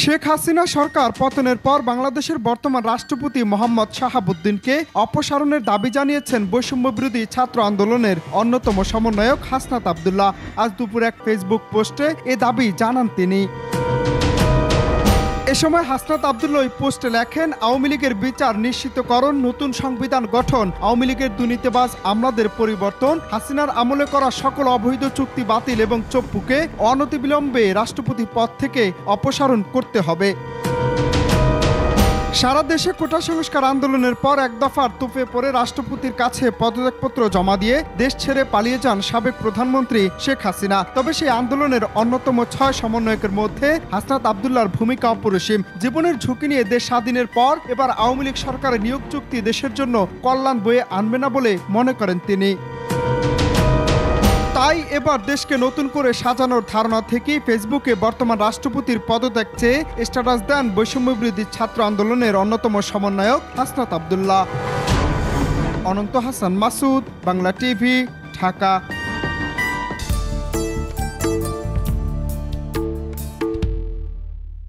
শেখ হাসিনা সরকার পতনের পর বাংলাদেশের বর্তমান রাষ্ট্রপতি মোহাম্মদ শাহাবুদ্দিনকে অপসারণের দাবি জানিয়েছেন বৈষম্যবিরোধী ছাত্র আন্দোলনের অন্যতম সমন্বয়ক হাসনাত আব্দুল্লাহ। আজ দুপুরে এক ফেসবুক পোস্টে এ দাবি জানান তিনি। এ সময় হাসনাত আব্দুল্লাহ ওই পোস্টে লেখেন, আওয়ামী লীগের বিচার নিশ্চিতকরণ, নতুন সংবিধান গঠন, আওয়ামী লীগের দুর্নীতিবাজ আমলাদের পরিবর্তন, হাসিনার আমলে করা সকল অবৈধ চুক্তি বাতিল এবং চপ্পুকে অনতিবিলম্বে রাষ্ট্রপতি পদ থেকে অপসারণ করতে হবে। সারা দেশে কোটা সংস্কার আন্দোলনের পর এক দফার তোপে পড়ে রাষ্ট্রপতির কাছে পদত্যাগপত্র জমা দিয়ে দেশ ছেড়ে পালিয়ে যান সাবেক প্রধানমন্ত্রী শেখ হাসিনা। তবে সেই আন্দোলনের অন্যতম 6 সমন্বয়কের মধ্যে হাসনাত আব্দুল্লাহর ভূমিকা অপরিসীম। জীবনের ঝুঁকি নিয়ে দেশ স্বাধীনের পর এবার আওয়ামী লীগ সরকারের নিয়োগ চুক্তি দেশের জন্য কল্যাণ বয়ে আনবে না বলে মনে করেন তিনি। তাই এবার দেশকে নতুন করে সাজানোর ধারণা থেকেই ফেসবুকে বর্তমান রাষ্ট্রপতির পদত্যাগ চেয়ে স্ট্যাটাস দেন বৈষম্যবিরোধী ছাত্র আন্দোলনের অন্যতম সমন্বয়ক হাসনাত আব্দুল্লাহ। অনন্ত হাসান মাসুদ, বাংলা টিভি, ঢাকা।